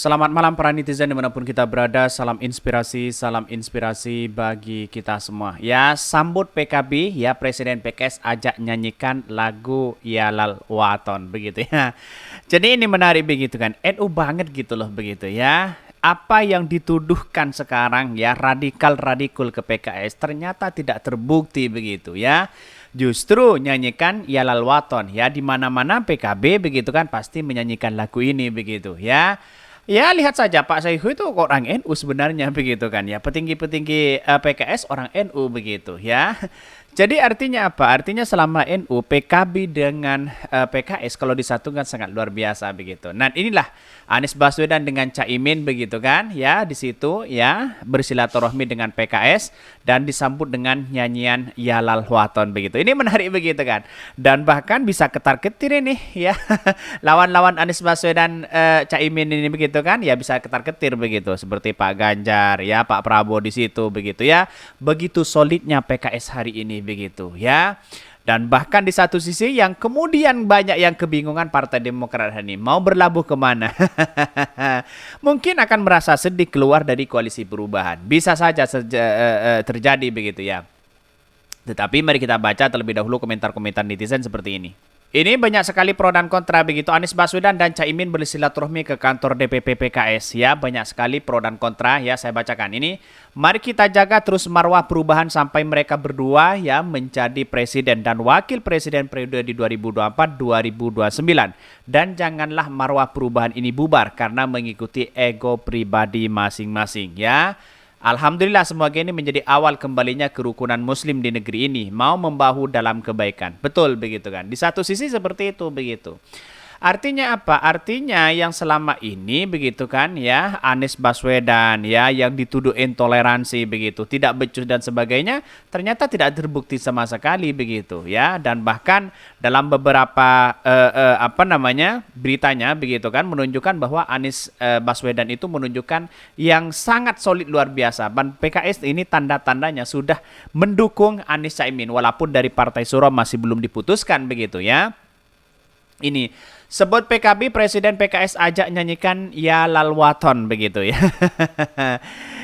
Selamat malam para netizen dimanapun kita berada, salam inspirasi bagi kita semua. Ya, sambut PKB, ya Presiden PKS ajak nyanyikan lagu Yalal Waton, begitu ya. Jadi ini menarik begitu kan, NU banget gitu loh begitu ya. Apa yang dituduhkan sekarang ya radikal-radikul ke PKS ternyata tidak terbukti begitu ya. Justru nyanyikan Yalal Waton ya di mana-mana PKB begitu kan pasti menyanyikan lagu ini begitu ya. Ya, lihat saja Pak Saihu itu orang NU sebenarnya begitu kan ya. Petinggi-petinggi PKS orang NU begitu ya. Jadi artinya apa? Artinya selama NU, PKB dengan PKS kalau disatukan sangat luar biasa begitu. Nah, inilah Anies Baswedan dengan Caimin begitu kan ya di situ ya bersilaturahmi dengan PKS dan disambut dengan nyanyian Yalal Waton begitu. Ini menarik begitu kan. Dan bahkan bisa ketar-ketir ini ya. Lawan-lawan Anies Baswedan Caimin ini begitu kan ya bisa ketar-ketir begitu seperti Pak Ganjar ya, Pak Prabowo di situ begitu ya. Begitu solidnya PKS hari ini begitu ya. Dan bahkan di satu sisi yang kemudian banyak yang kebingungan Partai Demokrat ini mau berlabuh kemana. Mungkin akan merasa sedih keluar dari koalisi perubahan. Bisa saja terjadi begitu ya. Tetapi mari kita baca terlebih dahulu komentar-komentar netizen seperti ini. Ini banyak sekali pro dan kontra begitu. Anies Baswedan dan Caimin bersilaturahmi ke kantor DPP PKS ya. Banyak sekali pro dan kontra ya, saya bacakan ini. Mari kita jaga terus marwah perubahan sampai mereka berdua ya menjadi presiden dan wakil presiden periode di 2024-2029. Dan janganlah marwah perubahan ini bubar karena mengikuti ego pribadi masing-masing ya. Alhamdulillah semoga ini menjadi awal kembalinya kerukunan muslim di negeri ini. Mau membahu dalam kebaikan. Betul begitu kan. Di satu sisi seperti itu begitu. Artinya apa? Artinya yang selama ini begitu kan ya Anies Baswedan ya yang dituduh intoleransi begitu, tidak becus dan sebagainya, ternyata tidak terbukti sama sekali begitu ya. Dan bahkan dalam beberapa beritanya begitu kan menunjukkan bahwa Anies Baswedan itu menunjukkan yang sangat solid luar biasa. Dan PKS ini tanda-tandanya sudah mendukung Anies Caimin walaupun dari Partai Suro masih belum diputuskan begitu ya. Ini sebut PKB Presiden PKS ajak nyanyikan Yalal Waton begitu ya.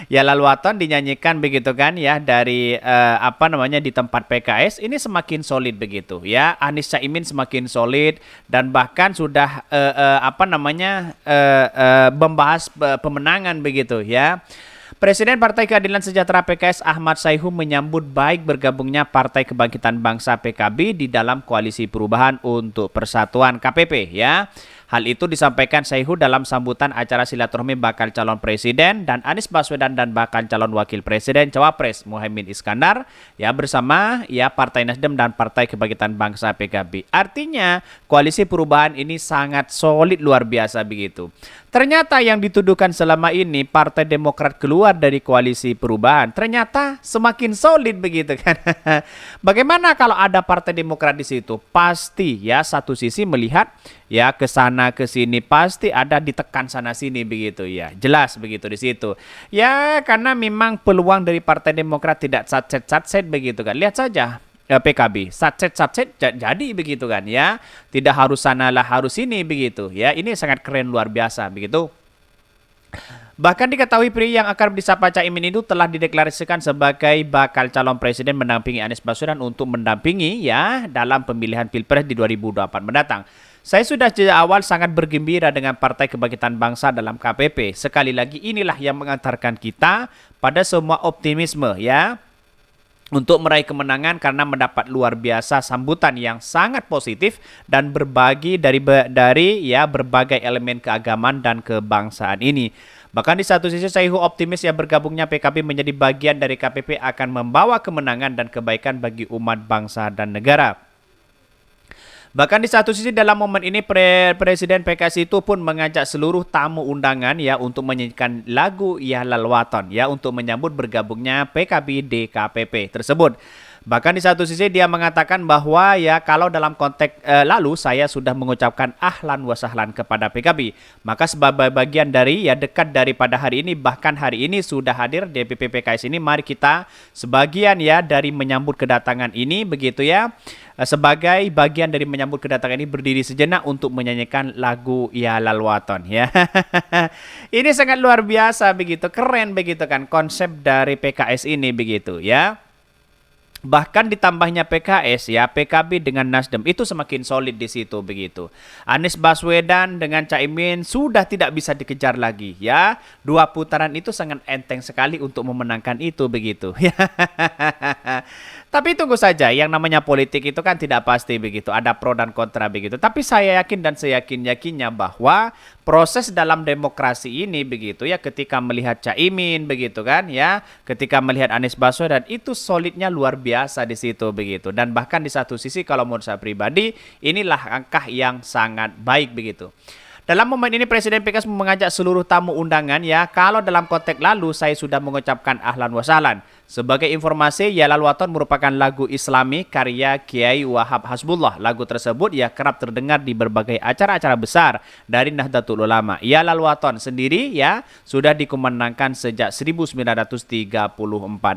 Yalal Waton dinyanyikan begitu kan ya dari di tempat PKS ini semakin solid begitu ya. Anies Caimin semakin solid dan bahkan sudah membahas pemenangan begitu ya. Presiden Partai Keadilan Sejahtera PKS Ahmad Saihu menyambut baik bergabungnya Partai Kebangkitan Bangsa PKB di dalam Koalisi Perubahan untuk Persatuan KPP ya. Hal itu disampaikan Saihu dalam sambutan acara silaturahmi bakal calon presiden dan Anies Baswedan dan bakal calon wakil presiden Cawapres Muhaimin Iskandar ya bersama ya Partai Nasdem dan Partai Kebangkitan Bangsa PKB. Artinya koalisi perubahan ini sangat solid luar biasa begitu. Ternyata yang dituduhkan selama ini Partai Demokrat keluar dari koalisi perubahan ternyata semakin solid begitu kan. Bagaimana kalau ada Partai Demokrat di situ? Pasti ya satu sisi melihat ya ke sana ke sini pasti ada ditekan sana sini begitu ya. Jelas begitu di situ. Ya karena memang peluang dari Partai Demokrat tidak satset begitu kan. Lihat saja PKB satset jadi begitu kan ya, tidak harus sanalah harus ini begitu ya. Ini sangat keren luar biasa begitu. Bahkan diketahui pria yang akrab disapa Caimin itu telah dideklarasikan sebagai bakal calon presiden mendampingi Anies Baswedan untuk mendampingi ya dalam pemilihan Pilpres di 2024 mendatang. Saya sudah sejak awal sangat bergembira dengan Partai Kebangkitan Bangsa dalam KPP. Sekali lagi inilah yang mengantarkan kita pada semua optimisme ya untuk meraih kemenangan karena mendapat luar biasa sambutan yang sangat positif dan berbagi dari berbagai elemen keagamaan dan kebangsaan ini. Bahkan di satu sisi Saihu optimis ya bergabungnya PKB menjadi bagian dari KPP akan membawa kemenangan dan kebaikan bagi umat bangsa dan negara. Bahkan di satu sisi dalam momen ini Presiden PKS itu pun mengajak seluruh tamu undangan ya untuk menyanyikan lagu Yalal Waton ya untuk menyambut bergabungnya PKB di KPP tersebut. Bahkan di satu sisi dia mengatakan bahwa ya kalau dalam konteks lalu saya sudah mengucapkan ahlan wa sahlan kepada PKB. Maka sebagai bagian dari ya dekat daripada hari ini, bahkan hari ini sudah hadir DPP PKS ini, mari kita sebagian ya dari menyambut kedatangan ini begitu ya. Sebagai bagian dari menyambut kedatangan ini berdiri sejenak untuk menyanyikan lagu Ya Lal Waton ya. Ini sangat luar biasa begitu, keren begitu kan konsep dari PKS ini begitu ya. Bahkan ditambahnya PKS ya, PKB dengan Nasdem itu semakin solid di situ begitu. Anies Baswedan dengan Caimin sudah tidak bisa dikejar lagi ya. 2 putaran itu sangat enteng sekali untuk memenangkan itu begitu. Tapi tunggu saja, yang namanya politik itu kan tidak pasti begitu, ada pro dan kontra begitu. Tapi saya yakin dan seyakin-yakinnya bahwa proses dalam demokrasi ini begitu ya, ketika melihat Caimin begitu kan ya, ketika melihat Anies Baswedan itu solidnya luar biasa di situ begitu. Dan bahkan di satu sisi kalau menurut saya pribadi, inilah langkah yang sangat baik begitu. Dalam momen ini Presiden PKS mengajak seluruh tamu undangan ya. Kalau dalam konteks lalu saya sudah mengucapkan ahlan wa sahlan. Sebagai informasi, Ya Lal Waton merupakan lagu Islami karya Kiai Wahab Hasbullah. Lagu tersebut ya kerap terdengar di berbagai acara-acara besar dari Nahdlatul Ulama. Ya Lal Waton sendiri ya sudah dikumandangkan sejak 1934.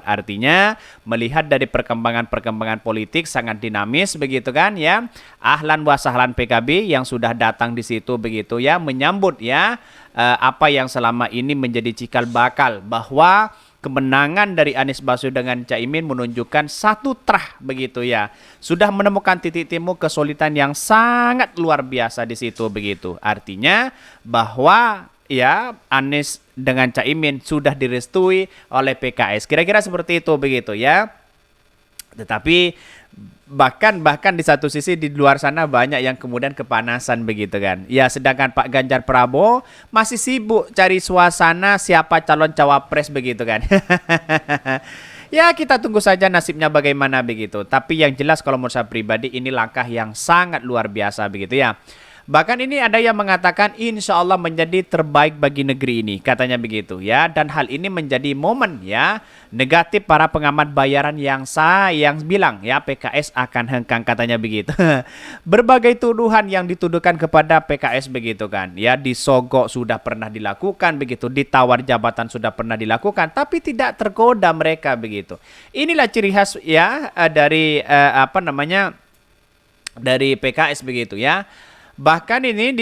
Artinya melihat dari perkembangan politik sangat dinamis begitu kan ya. Ahlan wa sahlan PKB yang sudah datang di situ begitu ya, menyambut ya apa yang selama ini menjadi cikal bakal bahwa kemenangan dari Anies Baswedan dengan Caimin menunjukkan satu terah begitu ya. Sudah menemukan titik temu kesulitan yang sangat luar biasa di situ begitu. Artinya bahwa ya Anies dengan Caimin sudah direstui oleh PKS. Kira-kira seperti itu begitu ya. Tetapi bahkan di satu sisi di luar sana banyak yang kemudian kepanasan begitu kan. Ya sedangkan Pak Ganjar Prabowo masih sibuk cari suasana siapa calon cawapres begitu kan. Ya kita tunggu saja nasibnya bagaimana begitu. Tapi yang jelas kalau menurut saya pribadi ini langkah yang sangat luar biasa begitu ya. Bahkan ini ada yang mengatakan insya Allah menjadi terbaik bagi negeri ini, katanya begitu ya. Dan hal ini menjadi momen ya negatif para pengamat bayaran yang bilang ya PKS akan hengkang, katanya begitu. Berbagai tuduhan yang dituduhkan kepada PKS begitu kan ya, disogok sudah pernah dilakukan begitu, ditawar jabatan sudah pernah dilakukan, tapi tidak tergoda mereka begitu. Inilah ciri khas ya dari dari PKS begitu ya. Bahkan ini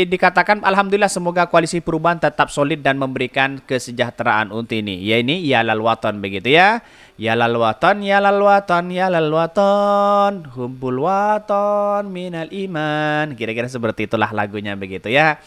dikatakan alhamdulillah semoga koalisi perubahan tetap solid dan memberikan kesejahteraan untuk ini. Ya ini Ya Lal Waton begitu ya. Ya Lal Waton, Ya Lal Waton, Ya Lal Waton, Hubbul Waton minal iman. Kira-kira seperti itulah lagunya begitu ya.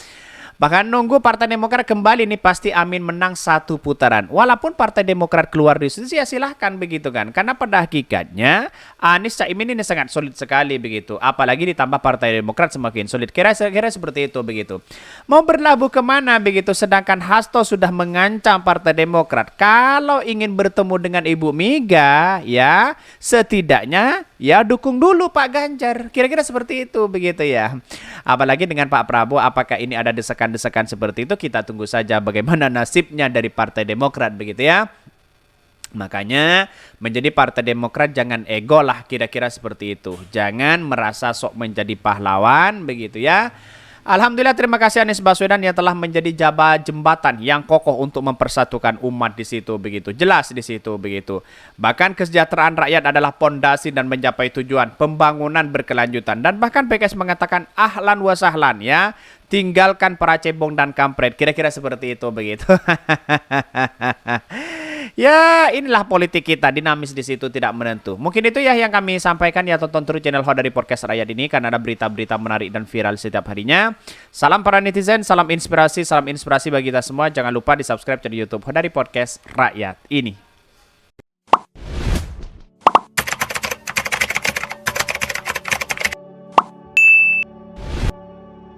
Bahkan nunggu Partai Demokrat kembali nih pasti Amin menang 1 putaran. Walaupun Partai Demokrat keluar di situ ya silahkan begitu kan. Karena pada hakikatnya Anies Caimin ini sangat solid sekali begitu. Apalagi ditambah Partai Demokrat semakin solid. Kira-kira seperti itu begitu. Mau berlabuh kemana begitu. Sedangkan Hasto sudah mengancam Partai Demokrat. Kalau ingin bertemu dengan Ibu Mega ya setidaknya ya dukung dulu Pak Ganjar. Kira-kira seperti itu begitu ya. Apalagi dengan Pak Prabowo, apakah ini ada desakan-desakan seperti itu? Kita tunggu saja bagaimana nasibnya dari Partai Demokrat begitu ya. Makanya menjadi Partai Demokrat jangan ego lah, kira-kira seperti itu. Jangan merasa sok menjadi pahlawan begitu ya. Alhamdulillah terima kasih Anies Baswedan yang telah menjadi jembatan yang kokoh untuk mempersatukan umat di situ begitu. Jelas di situ begitu. Bahkan kesejahteraan rakyat adalah pondasi dan mencapai tujuan pembangunan berkelanjutan. Dan bahkan PKS mengatakan ahlan wa sahlan ya. Tinggalkan para cebong dan kampret. Kira-kira seperti itu begitu. Ya inilah politik kita, dinamis di situ, tidak menentu. Mungkin itu ya yang kami sampaikan ya, tonton terus channel Ho dari Podcast Rakyat ini karena ada berita-berita menarik dan viral setiap harinya. Salam para netizen, salam inspirasi bagi kita semua. Jangan lupa di subscribe channel YouTube Ho dari Podcast Rakyat ini.